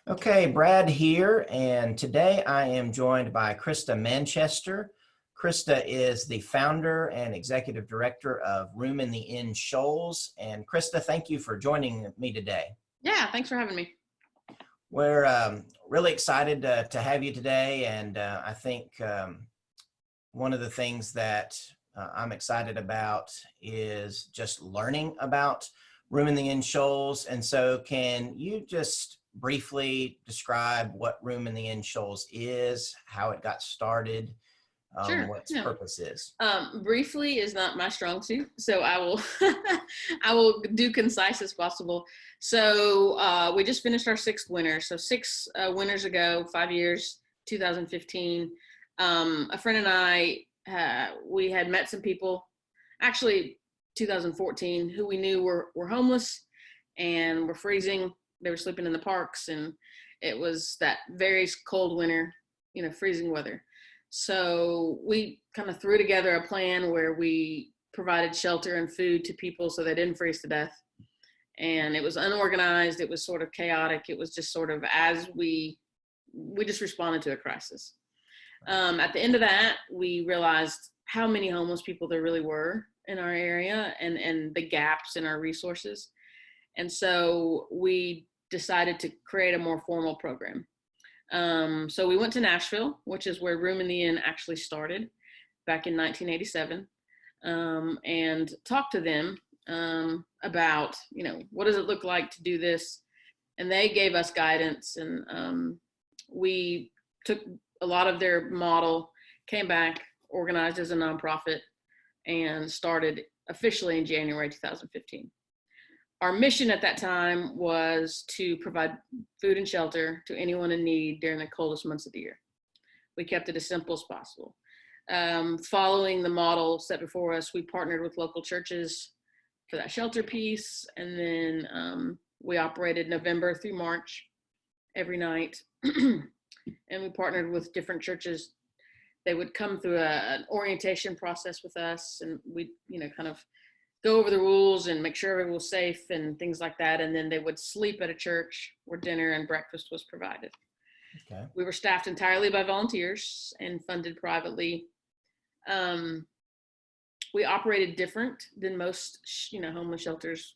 Okay, Brad here, and today I am joined by Krista Manchester. Krista is the founder and executive director of Room in the Inn Shoals. And Krista, thank you for joining me today. Yeah, thanks for having me. We're really excited to have you today, and I think one of the things that I'm excited about is just learning about Room in the Inn Shoals. And so can you just briefly describe what Room in the Inn Shoals is, how it got started, Sure. what its purpose is? Briefly is not my strong suit, so I will I will do concise as possible. So we just finished our sixth winter. So six winters ago, 5 years, 2015. A friend and I we had met some people, actually 2014, who we knew were homeless and were freezing. They were sleeping in the parks, and it was that very cold winter, freezing weather. So we kind of threw together a plan where we provided shelter and food to people so they didn't freeze to death. And it was unorganized. It was sort of chaotic. It was just sort of as we just responded to a crisis. At the end of that, we realized how many homeless people there really were in our area and the gaps in our resources. And so we decided to create a more formal program. So we went to Nashville, which is where Room in the Inn actually started back in 1987, and talked to them about, what does it look like to do this? And they gave us guidance, and we took a lot of their model, came back, organized as a nonprofit, and started officially in January 2015. Our mission at that time was to provide food and shelter to anyone in need during the coldest months of the year. We kept it as simple as possible. Following the model set before us, we partnered with local churches for that shelter piece, and then we operated November through March every night. And we partnered with different churches. They would come through an orientation process with us, and we, kind of go over the rules and make sure everyone was safe and things like that. And then they would sleep at a church where dinner and breakfast was provided. Okay. We were staffed entirely by volunteers and funded privately. We operated different than most, homeless shelters,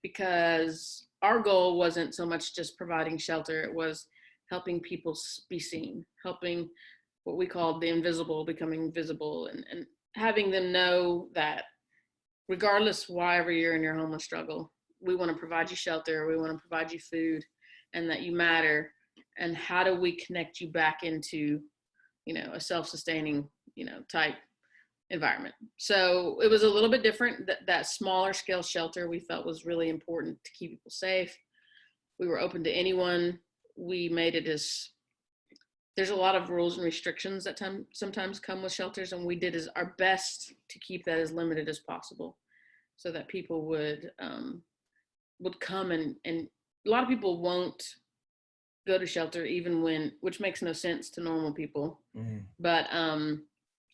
because our goal wasn't so much just providing shelter. It was helping people be seen, helping what we called the invisible becoming visible, and having them know that regardless wherever you're in your homeless struggle, we want to provide you shelter, we want to provide you food, and that you matter. And how do we connect you back into, a self-sustaining, type environment? So it was a little bit different. That smaller scale shelter we felt was really important to keep people safe. We were open to anyone. We made it there's a lot of rules and restrictions that sometimes come with shelters, and we did our best to keep that as limited as possible, so that people would come and a lot of people won't go to shelter even which makes no sense to normal people, but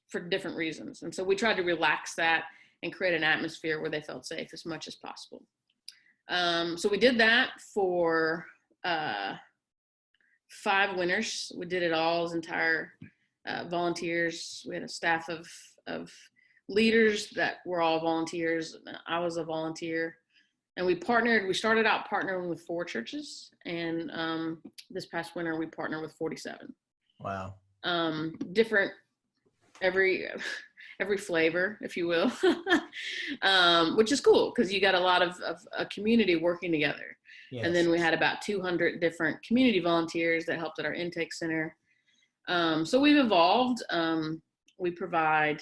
for different reasons. And so we tried to relax that and create an atmosphere where they felt safe as much as possible. So we did that for 5 winters. We did it all as entire volunteers. We had a staff of leaders that were all volunteers. I was a volunteer, and we started out partnering with 4 churches, and this past winter we partnered with 47. Wow. Different, every flavor, if you will, which is cool because you got a lot of a community working together. Yes. And then we had about 200 different community volunteers that helped at our intake center. So we've evolved. We provide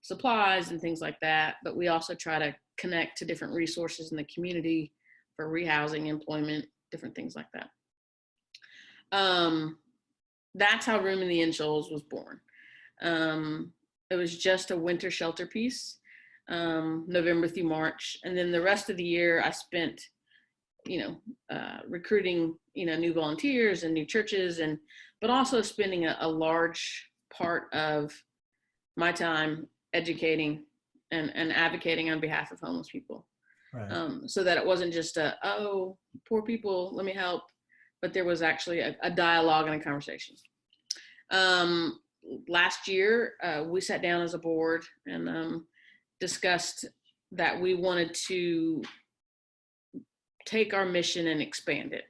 supplies and things like that, but we also try to connect to different resources in the community for rehousing, employment, different things like that. That's how Room in the Inn Shoals was born. It was just a winter shelter piece, November through March. And then the rest of the year I spent, recruiting, new volunteers and new churches, but also spending a large part of my time educating and advocating on behalf of homeless people. Right. So that it wasn't just poor people, let me help, but there was actually a dialogue and a conversation. Last year, we sat down as a board and discussed that we wanted to take our mission and expand it.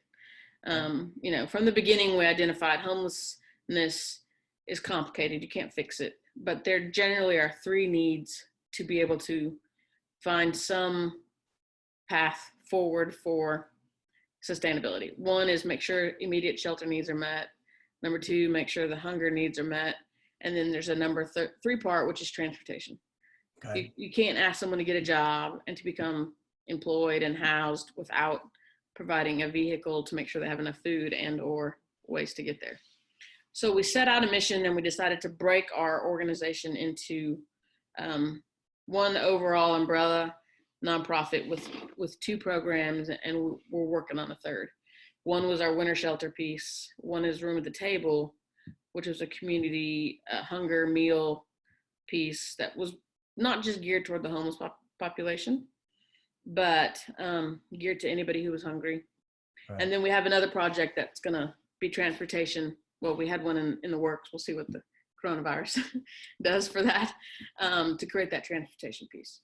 From the beginning, we identified homelessness is complicated. You can't fix it, but there generally are 3 needs to be able to find some path forward for sustainability. 1 is make sure immediate shelter needs are met. Number 2, make sure the hunger needs are met. And then there's a number 3 part, which is transportation. Okay. You can't ask someone to get a job and to become employed and housed without providing a vehicle to make sure they have enough food and or ways to get there. So we set out a mission and we decided to break our organization into one overall umbrella nonprofit with 2 programs, and we're working on a 3rd. One was our winter shelter piece. One is Room at the Table, which was a community hunger meal piece that was not just geared toward the homeless population, but geared to anybody who was hungry. Right. And then we have another project that's going to be transportation. Well, we had one in the works. We'll see what the coronavirus does for that, to create that transportation piece.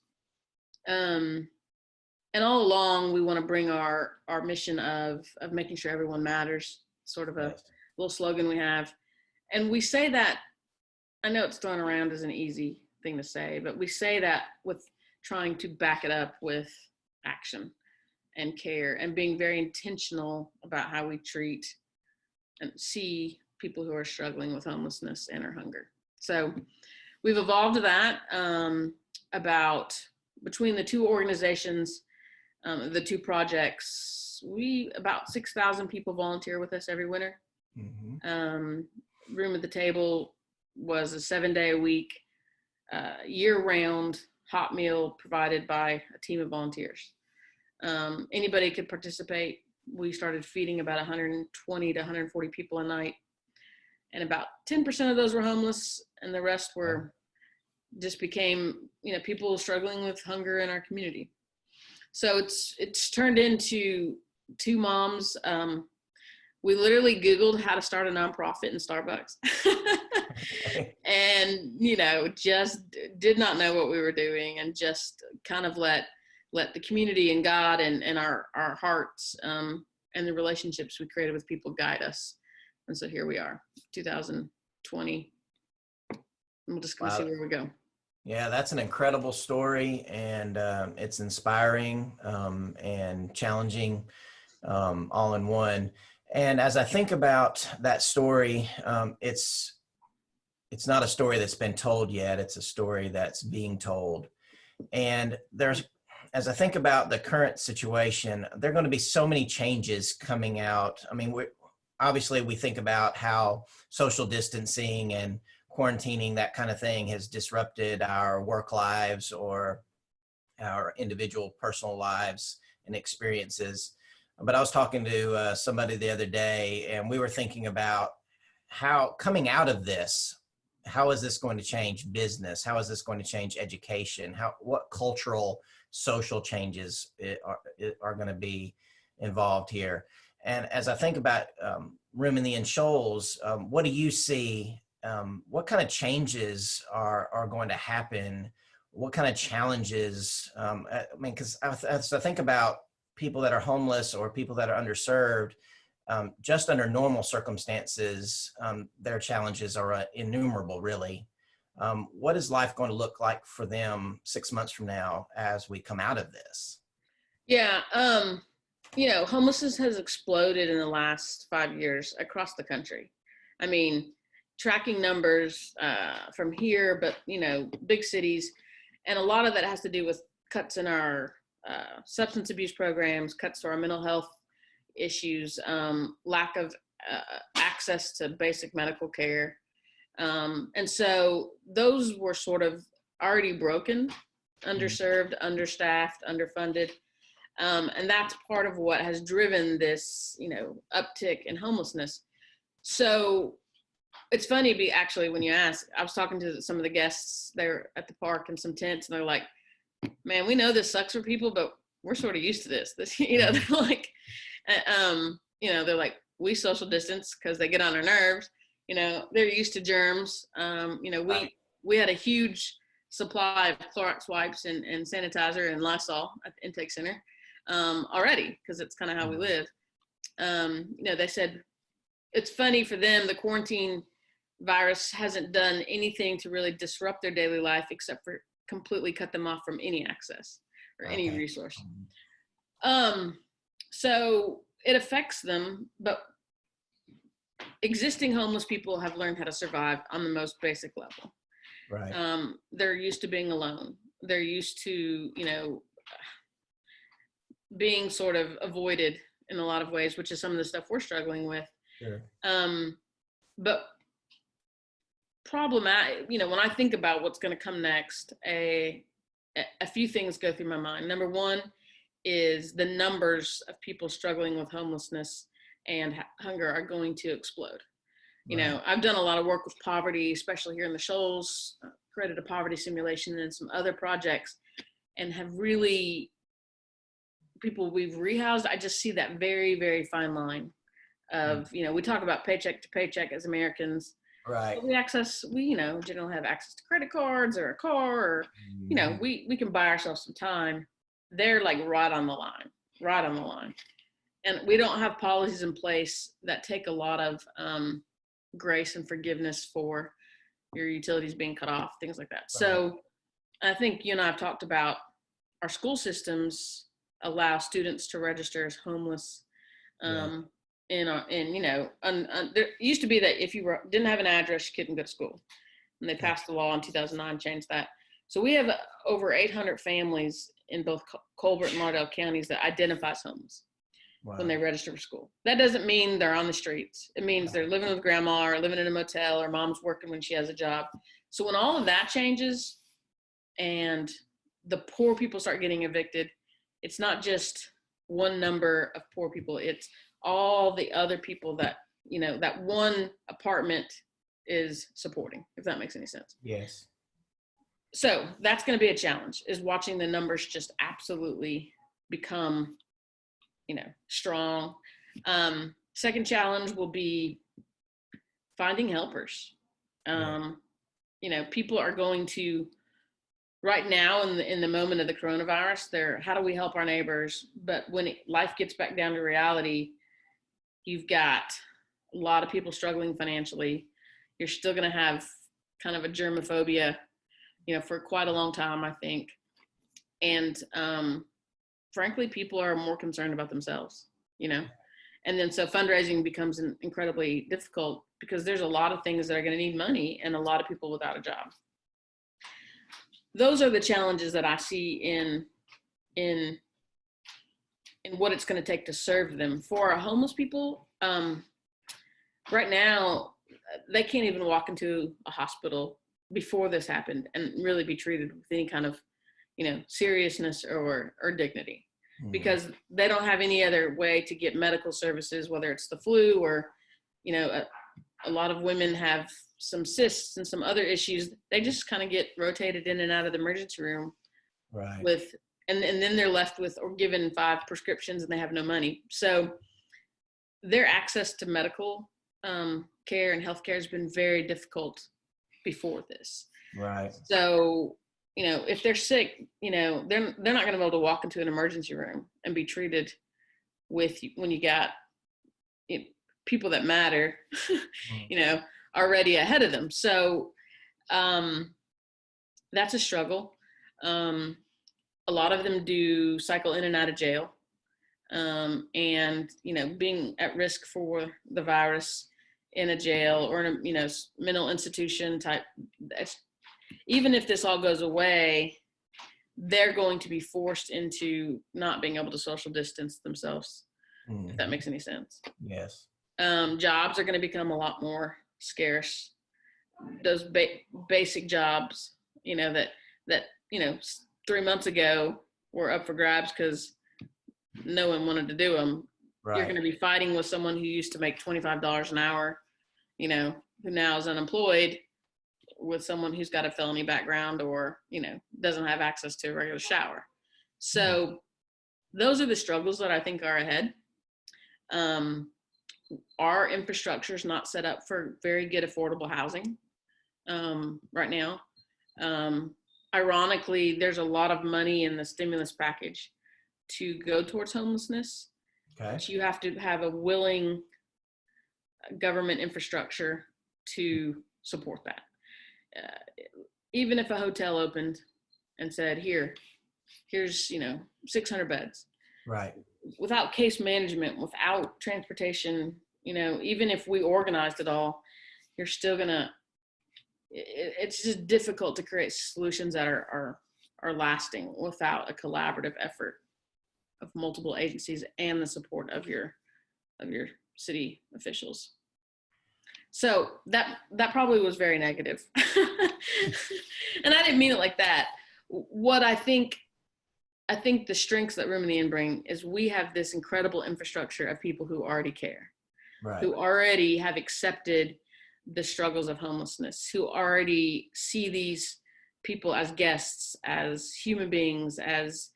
And all along, we want to bring our mission of making sure everyone matters, sort of a little slogan we have. And we say that, I know it's thrown around as an easy thing to say, but we say that with trying to back it up with action and care and being very intentional about how we treat and see people who are struggling with homelessness and or hunger. So we've evolved to that about between the 2 organizations, the 2 projects, about 6,000 people volunteer with us every winter. Mm-hmm. Room at the Table was a 7-day-a-week, year-round hot meal provided by a team of volunteers. Anybody could participate. We started feeding about 120 to 140 people a night, and about 10% of those were homeless, and the rest were just became people struggling with hunger in our community. So it's turned into 2 moms. We literally Googled how to start a nonprofit in Starbucks and, just did not know what we were doing, and just kind of let the community and God and our hearts and the relationships we created with people guide us. And so here we are, 2020. We'll just kind of see where we go. Yeah, that's an incredible story, and it's inspiring and challenging all in one. And as I think about that story, it's not a story that's been told yet. It's a story that's being told. And as I think about the current situation, there are going to be so many changes coming out. I mean, obviously we think about how social distancing and quarantining, that kind of thing, has disrupted our work lives or our individual personal lives and experiences. But I was talking to somebody the other day, and we were thinking about how coming out of this, how is this going to change business? How is this going to change education? What cultural, social changes are going to be involved here? And as I think about Room in the Inn Shoals, what do you see? What kind of changes are going to happen? What kind of challenges? Because as I think about people that are homeless or people that are underserved, just under normal circumstances, their challenges are innumerable, really. What is life going to look like for them 6 months from now as we come out of this? Yeah, homelessness has exploded in the last 5 years across the country. I mean, tracking numbers from here, but, big cities, and a lot of that has to do with cuts in our substance abuse programs, cuts to our mental health issues, lack of access to basic medical care. And so those were sort of already broken, underserved, understaffed, underfunded. And that's part of what has driven this, uptick in homelessness. So it's funny, actually, when you ask, I was talking to some of the guests there at the park in some tents, and they're like, man, we know this sucks for people, but we're sort of used to this, they're like, they're like, we social distance because they get on our nerves. They're used to germs. We had a huge supply of Clorox wipes and sanitizer and Lysol at the intake center already, because it's kind of how we live. They said it's funny for them, the quarantine virus hasn't done anything to really disrupt their daily life except for completely cut them off from any access or any resource. So it affects them, but existing homeless people have learned how to survive on the most basic level. Right. They're used to being alone. They're used to, being sort of avoided in a lot of ways, which is some of the stuff we're struggling with. Sure. But problematic, when I think about what's going to come next, a few things go through my mind. Number one is the numbers of people struggling with homelessness and hunger are going to explode. Right. I've done a lot of work with poverty, especially here in the Shoals, created a poverty simulation and some other projects, and have really, people we've rehoused, I just see that very, very fine line of, we talk about paycheck to paycheck as Americans. Right. But we generally have access to credit cards or a car, or, we can buy ourselves some time. They're like right on the line. And we don't have policies in place that take a lot of grace and forgiveness for your utilities being cut off, things like that. Right. So I think you and I have talked about our school systems allow students to register as homeless. There used to be that if you didn't have an address, you couldn't go to school. And they passed the law in 2009, changed that. So we have over 800 families in both Colbert and Lauderdale counties that identify as homeless. Wow. When they register for school. That doesn't mean they're on the streets. It means they're living with grandma or living in a motel, or mom's working when she has a job. So when all of that changes and the poor people start getting evicted, it's not just one number of poor people. It's all the other people that, that one apartment is supporting, if that makes any sense. Yes. So that's going to be a challenge, is watching the numbers just absolutely become strong. Second challenge will be finding helpers. People are going to, right now in the moment of the coronavirus, how do we help our neighbors? But when life gets back down to reality, you've got a lot of people struggling financially. You're still going to have kind of a germophobia, for quite a long time, I think. And, frankly, people are more concerned about themselves, and then so fundraising becomes incredibly difficult because there's a lot of things that are going to need money and a lot of people without a job. Those are the challenges that I see in what it's going to take to serve them. For our homeless people, right now, they can't even walk into a hospital before this happened and really be treated with any kind of seriousness or dignity, because they don't have any other way to get medical services, whether it's the flu or, a lot of women have some cysts and some other issues. They just kind of get rotated in and out of the emergency room. Right. And then they're left with, or given 5 prescriptions and they have no money. So their access to medical care and healthcare has been very difficult before this. Right. So, if they're sick, they're not going to be able to walk into an emergency room and be treated when you got people that matter, already ahead of them. So that's a struggle. A lot of them do cycle in and out of jail, and being at risk for the virus in a jail or in a mental institution type. Even if this all goes away, they're going to be forced into not being able to social distance themselves, if that makes any sense. Yes. Jobs are going to become a lot more scarce. Those basic jobs, that 3 months ago were up for grabs because no one wanted to do them. Right. You're going to be fighting with someone who used to make $25 an hour, who now is unemployed, with someone who's got a felony background or, doesn't have access to a regular shower. So those are the struggles that I think are ahead. our infrastructure is not set up for very good affordable housing right now. Ironically, there's a lot of money in the stimulus package to go towards homelessness. Okay. But you have to have a willing government infrastructure to support that. Even if a hotel opened and said, here's 600 beds. Right. Without case management, without transportation, even if we organized it all, you're still it's just difficult to create solutions that are lasting without a collaborative effort of multiple agencies and the support of your city officials. So that probably was very negative. And I didn't mean it like that. What I think the strengths that Room in the Inn bring is we have this incredible infrastructure of people who already care, Right. who already have accepted the struggles of homelessness, who already see these people as guests, as human beings, as,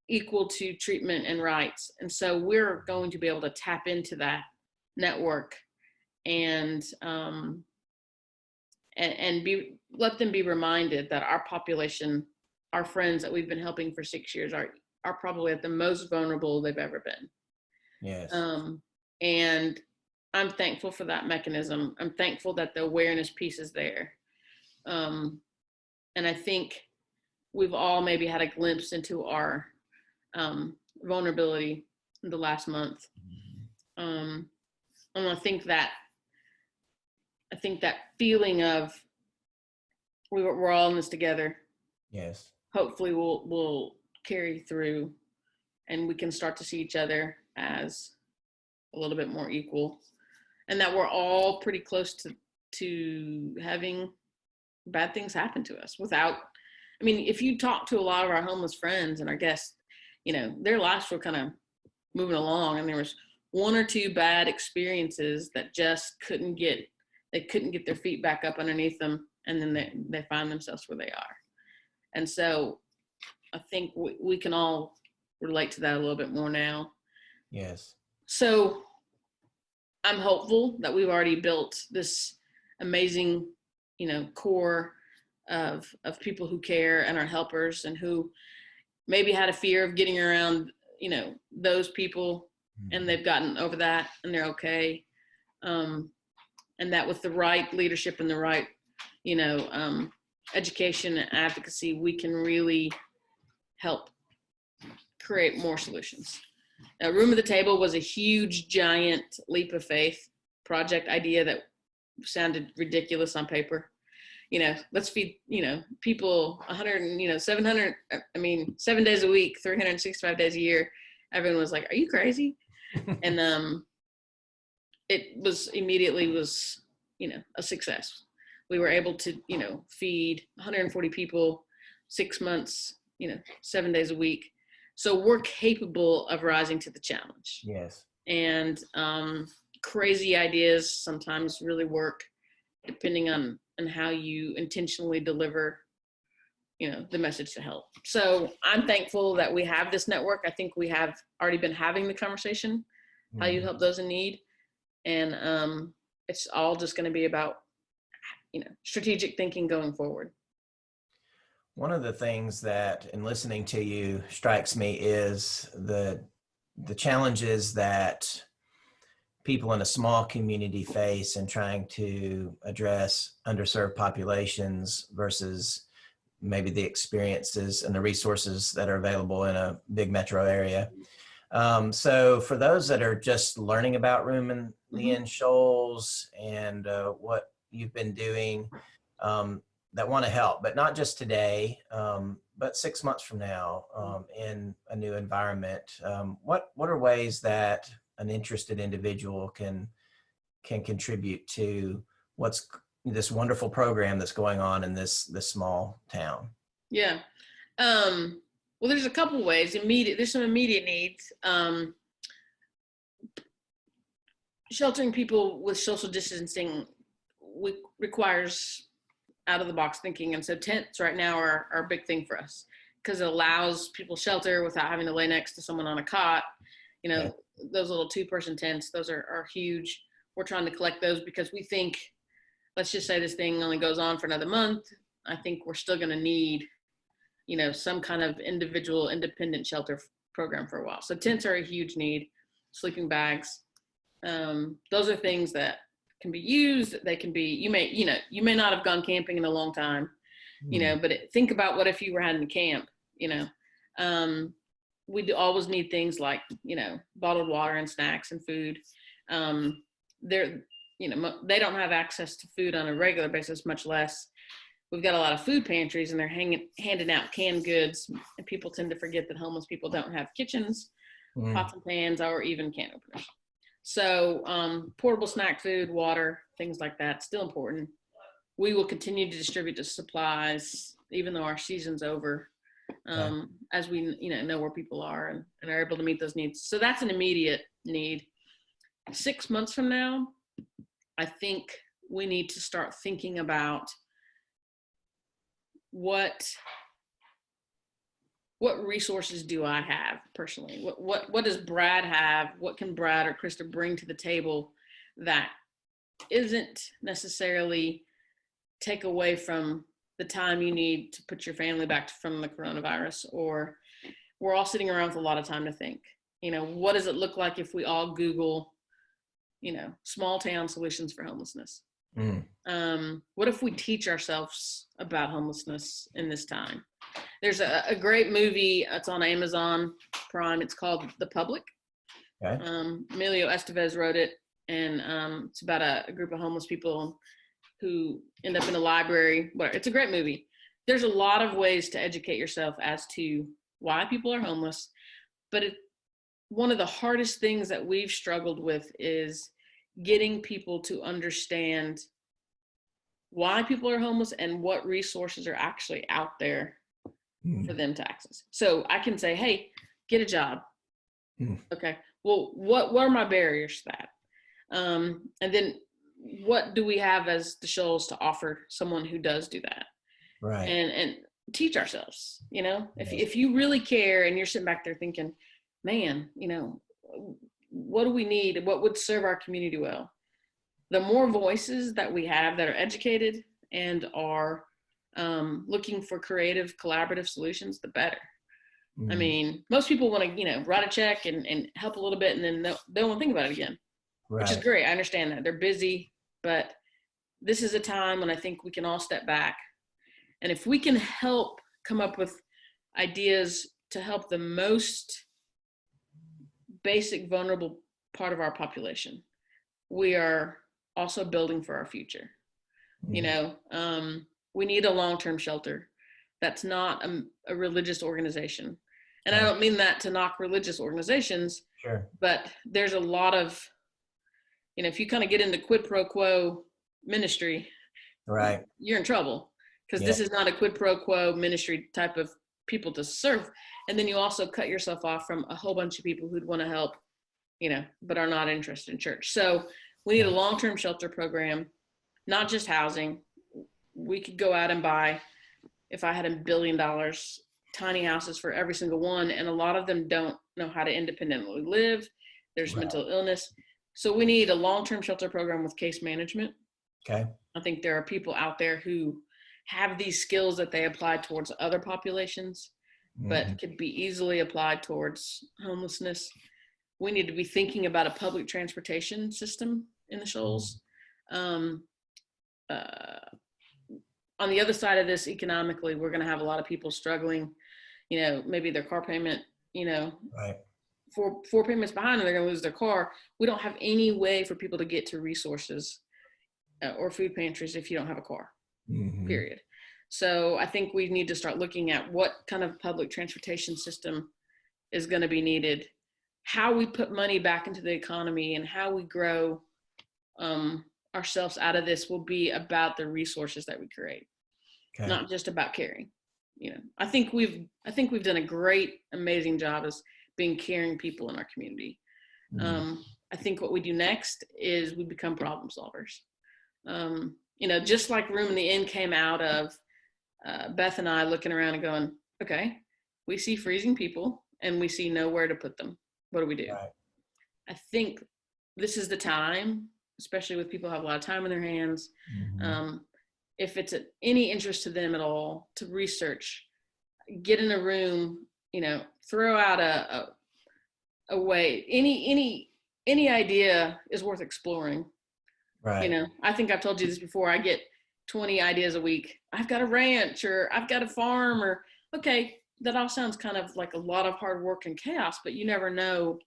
equal to treatment and rights. And so we're going to be able to tap into that network and let them be reminded that our population, our friends that we've been helping for 6 years are probably at the most vulnerable they've ever been. Yes. And I'm thankful for that mechanism. I'm thankful that the awareness piece is there. And I think we've all maybe had a glimpse into our vulnerability in the last month. And I think that feeling of we're all in this together. Yes. Hopefully we'll carry through, and we can start to see each other as a little bit more equal, and that we're all pretty close to having bad things happen to us if you talk to a lot of our homeless friends and our guests, their lives were kind of moving along, and there was one or two bad experiences that just couldn't get their feet back up underneath them, and then they find themselves where they are. And so I think we can all relate to that a little bit more now. Yes. So I'm hopeful that we've already built this amazing, core of people who care and are helpers, and who maybe had a fear of getting around, those people, and they've gotten over that and they're okay. And that with the right leadership and the right, education and advocacy, we can really help create more solutions. Now, Room at the Table was a huge, giant leap of faith project idea that sounded ridiculous on paper. Let's feed, people 7 days a week, 365 days a year. Everyone was like, are you crazy? And it was immediately a success. We were able to, feed 140 people 6 months, 7 days a week. So we're capable of rising to the challenge. Yes. And crazy ideas sometimes really work, depending on how you intentionally deliver, the message to help. So I'm thankful that we have this network. I think we have already been having the conversation, how you help those in need. And it's all just going to be about, strategic thinking going forward. One of the things that, in listening to you, strikes me is the challenges that people in a small community face in trying to address underserved populations versus maybe the experiences and the resources that are available in a big metro area. So for those that are just learning about Room in the Inn Shoals and what you've been doing, that want to help, but not just today, but 6 months from now, in a new environment, what are ways that an interested individual can contribute to what's this wonderful program that's going on in this small town? Yeah. Well, there's a couple ways. There's some immediate needs. Sheltering people with social distancing requires out of the box thinking. And so tents right now are a big thing for us, because it allows people shelter without having to lay next to someone on a cot. You know, Okay. those little 2-person tents, those are huge. We're trying to collect those because we think, let's just say this thing only goes on for another month. I think we're still going to need, you know, some kind of individual independent shelter program for a while. So tents are a huge need. Sleeping bags. Those are things that can be used. They can be, you may not have gone camping in a long time, you know, but think about what if you were having a camp, you know. We do always need things like, you know, bottled water and snacks and food. They're, you know, they don't have access to food on a regular basis, much less. We've got a lot of food pantries and they're handing out canned goods, and people tend to forget that homeless people don't have kitchens, pots and pans, or even can openers. So portable snack food, water, things like that, still important. We will continue to distribute the supplies, even though our season's over, as we know where people are and are able to meet those needs. So that's an immediate need. 6 months from now, I think we need to start thinking about what resources do I have personally? What does Brad have? What can Brad or Krista bring to the table that isn't necessarily take away from the time you need to put your family back from the coronavirus? Or we're all sitting around with a lot of time to think, you know, what does it look like if we all Google, you know, small town solutions for homelessness? What if we teach ourselves about homelessness in this time? There's a great movie. It's on Amazon Prime. It's called The Public. Okay. Emilio Estevez wrote it, and it's about a group of homeless people who end up in a library. It's a great movie. There's a lot of ways to educate yourself as to why people are homeless, but one of the hardest things that we've struggled with is getting people to understand why people are homeless and what resources are actually out there for them to access. So I can say, hey, get a job. Okay. Well, what are my barriers to that? And then what do we have as the Shoals to offer someone who does do that? Right. And teach ourselves, you know, if you really care and you're sitting back there thinking, man, you know, what do we need? What would serve our community well? The more voices that we have that are educated and are looking for creative, collaborative solutions, the better. I mean, most people want to, you know, write a check and help a little bit, and then they won't think about it again, which is great. I understand that. They're busy, but this is a time when I think we can all step back. And if we can help come up with ideas to help the most basic, vulnerable part of our population, we are also building for our future. You know, we need a long-term shelter that's not a religious organization. And I don't mean that to knock religious organizations, but there's a lot of, you know, if you kind of get into quid pro quo ministry, you're in trouble, because this is not a quid pro quo ministry type of people to serve. And then you also cut yourself off from a whole bunch of people who'd want to help, you know, but are not interested in church. So we need a long-term shelter program, not just housing. We could go out and buy, if I had $1 billion, tiny houses for every single one. And a lot of them don't know how to independently live. There's mental illness. So we need a long-term shelter program with case management. Okay. I think there are people out there who have these skills that they apply towards other populations, but could be easily applied towards homelessness. We need to be thinking about a public transportation system in the Shoals. On the other side of this, economically, we're going to have a lot of people struggling, you know, maybe their car payment, you know, four payments behind, and they're going to lose their car. We don't have any way for people to get to resources or food pantries if you don't have a car, period. So I think we need to start looking at what kind of public transportation system is going to be needed, how we put money back into the economy, and how we grow ourselves out of this will be about the resources that we create, not just about caring. You know, I think we've done a great, amazing job as being caring people in our community. I think what we do next is we become problem solvers. You know, just like Room in the Inn came out of Beth and I looking around and going, okay, we see freezing people and we see nowhere to put them. What do we do? Right. I think this is the time, especially with people who have a lot of time in their hands. Mm-hmm. If it's any interest to them at all, to research, get in a room, throw out a way. Any idea is worth exploring. Right. I think I've told you this before. I get 20 ideas a week. I've got a ranch, or I've got a farm, or okay, that all sounds kind of like a lot of hard work and chaos, but you never know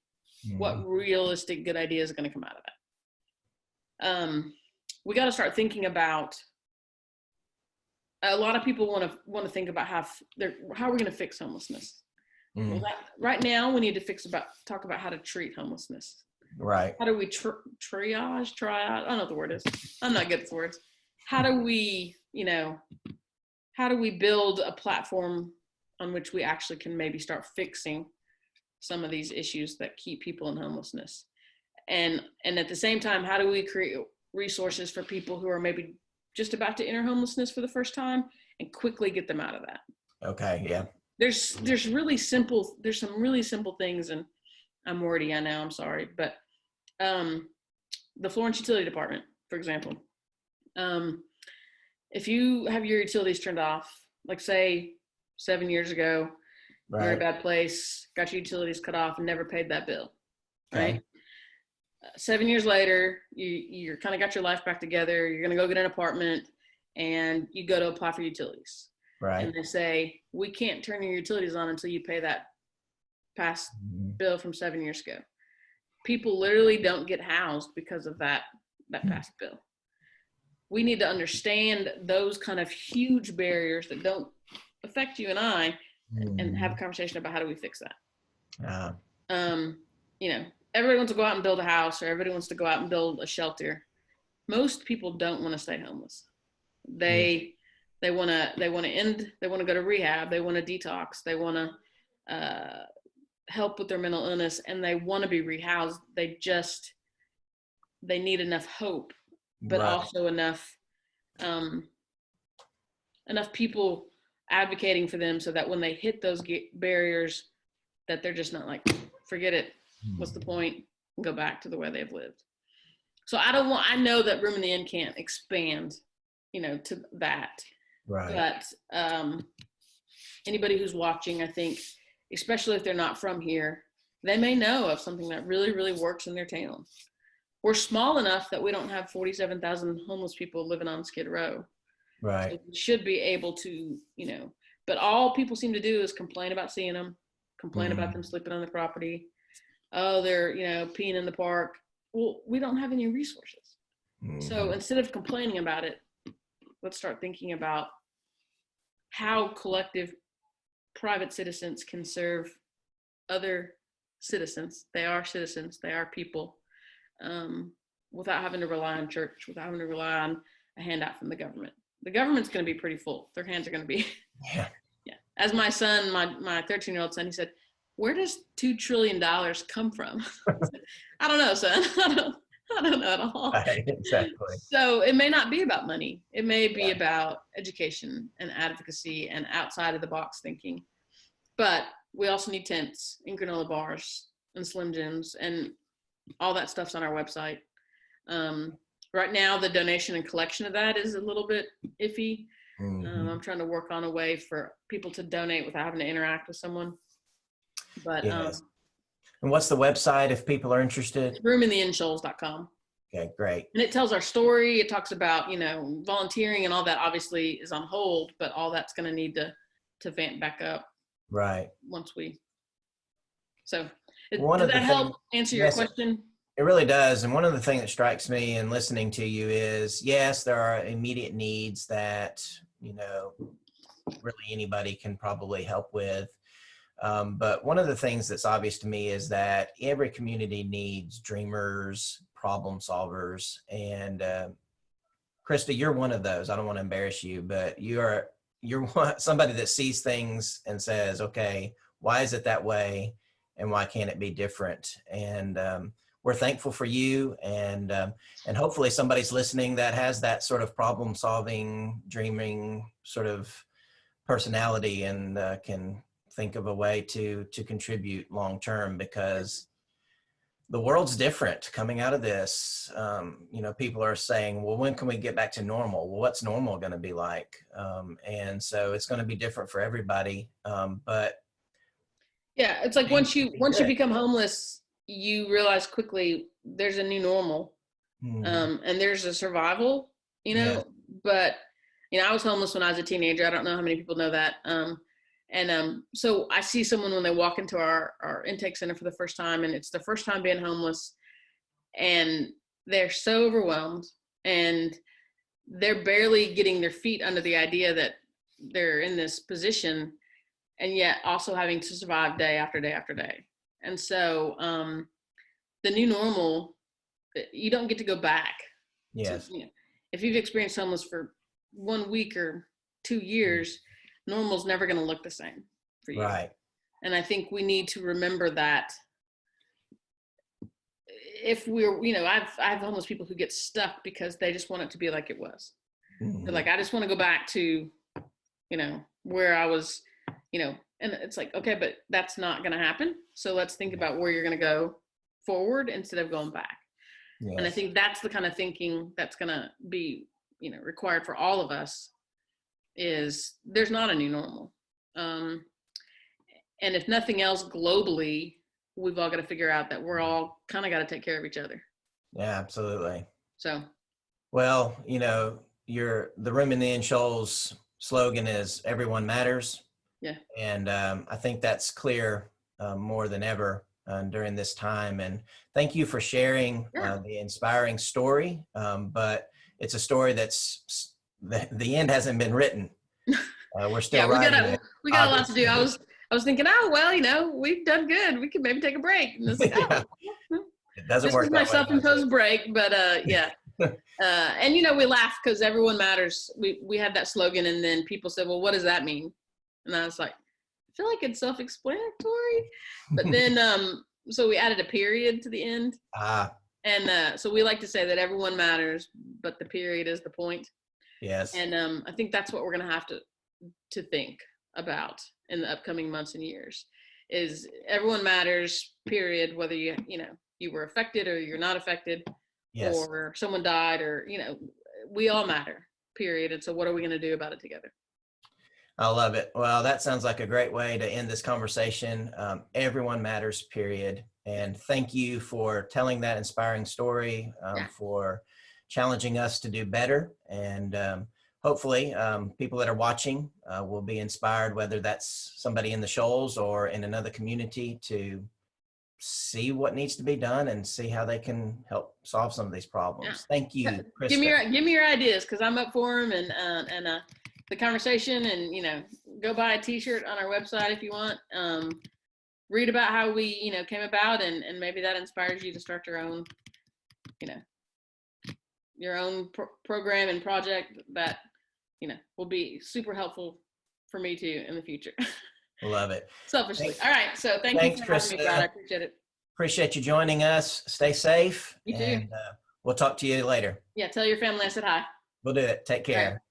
what realistic good idea is going to come out of that. We got to start thinking about. A lot of people want to think about how are we going to fix homelessness. Well, right now we need to talk about how to treat homelessness. Right. How do we triage? I don't know what the word is. I'm not good at words. How do we build a platform on which we actually can maybe start fixing some of these issues that keep people in homelessness? And at the same time, how do we create resources for people who are maybe just about to enter homelessness for the first time and quickly get them out of that? Okay. Yeah. There's some really simple things, and I'm wordy, I know, I'm sorry, but the Florence Utility Department, for example, if you have your utilities turned off, like say 7 years ago, Right. you're in a bad place, got your utilities cut off and never paid that bill, right? Okay. 7 years later, you're kind of got your life back together, you're going to go get an apartment, and you go to apply for utilities. Right. And they say, we can't turn your utilities on until you pay that past bill from 7 years ago. People literally don't get housed because of that past bill. We need to understand those kind of huge barriers that don't affect you and I, and have a conversation about how do we fix that. Everybody wants to go out and build a house, or everybody wants to go out and build a shelter. Most people don't want to stay homeless. They want to go to rehab. They want to detox. They want to help with their mental illness, and they want to be rehoused. They need enough hope, but also enough people advocating for them, so that when they hit those barriers, that they're just not like, forget it. What's the point? And go back to the way they've lived. So I know that Room in the Inn can't expand, to that. Right. But anybody who's watching, I think, especially if they're not from here, they may know of something that really, really works in their town. We're small enough that we don't have 47,000 homeless people living on Skid Row. Right. So we should be able to, but all people seem to do is complain about seeing them, complain about them sleeping on the property. Oh, they're, peeing in the park. Well, we don't have any resources. So instead of complaining about it, let's start thinking about how collective private citizens can serve other citizens. They are citizens, they are people, without having to rely on church, without having to rely on a handout from the government. The government's going to be pretty full. Their hands are going to be, yeah. As my son, my 13-year-old son, he said, where does $2 trillion come from? I don't know, son. I don't know at all. Right, exactly. So it may not be about money. It may be about education and advocacy and outside of the box thinking. But we also need tents and granola bars and Slim Jims, and all that stuff's on our website. Right now, the donation and collection of that is a little bit iffy. I'm trying to work on a way for people to donate without having to interact with someone. But yes. And what's the website if people are interested? roomintheinnshoals.com. Okay, great. And it tells our story. It talks about, volunteering, and all that obviously is on hold, but all that's going to need to vamp back up. Right. Once does that help answer your question? It really does. And one of the things that strikes me in listening to you is, yes, there are immediate needs that, really anybody can probably help with. But one of the things that's obvious to me is that every community needs dreamers, problem solvers. And Krista, you're one of those. I don't want to embarrass you, but you're somebody that sees things and says, okay, why is it that way? And why can't it be different? And we're thankful for you. And hopefully somebody's listening that has that sort of problem solving, dreaming sort of personality, and can think of a way to contribute long term, because the world's different coming out of this. People are saying, well, when can we get back to normal? Well, what's normal going to be like? And so it's going to be different for everybody. But yeah, it's like once you become homeless, you realize quickly there's a new normal, and there's a survival, Yeah. But I was homeless when I was a teenager. I don't know how many people know that. So I see someone when they walk into our intake center for the first time, and it's the first time being homeless, and they're so overwhelmed, and they're barely getting their feet under the idea that they're in this position, and yet also having to survive day after day after day. And so the new normal, you don't get to go back. Yes. If you've experienced homeless for 1 week or 2 years, normal's never going to look the same for you. Right. And I think we need to remember that. If we're, I have homeless people who get stuck because they just want it to be like it was. They're like, I just want to go back to, where I was, and it's like, okay, but that's not going to happen. So let's think about where you're going to go forward instead of going back. Yes. And I think that's the kind of thinking that's going to be, required for all of us. Is there's not a new normal. And if nothing else, globally, we've all got to figure out that we're all kind of got to take care of each other. Yeah, absolutely. So, well, the Room in the Inn Shoals slogan is everyone matters. Yeah. And I think that's clear more than ever during this time. And thank you for sharing the inspiring story. But it's a story that's the end hasn't been written. We're still writing it. We got a lot to do. I was thinking, we've done good. We could maybe take a break. And it's like, it doesn't work. This is my self-imposed break, but yeah. And we laugh because everyone matters. We had that slogan, and then people said, well, what does that mean? And I was like, I feel like it's self-explanatory. But then, so we added a period to the end. And so we like to say that everyone matters, but the period is the point. Yes. And I think that's what we're going to have to think about in the upcoming months and years. Is everyone matters, period, whether you were affected or you're not affected, yes, or someone died, or we all matter, period. And so what are we going to do about it together? I love it. Well, that sounds like a great way to end this conversation. Everyone matters, period. And thank you for telling that inspiring story, for challenging us to do better. And hopefully people that are watching will be inspired, whether that's somebody in the Shoals or in another community, to see what needs to be done and see how they can help solve some of these problems. Yeah. Thank you, Krista. Give me your ideas, because I'm up for them, and the conversation, and go buy a t-shirt on our website if you want. Read about how we came about, and maybe that inspires you to start your own program and project that will be super helpful for me too in the future. Love it. Selfishly. Thanks. All right. So thanks you for having me, Brad. I appreciate it. Appreciate you joining us. Stay safe. You too. And we'll talk to you later. Yeah. Tell your family I said hi. We'll do it. Take care.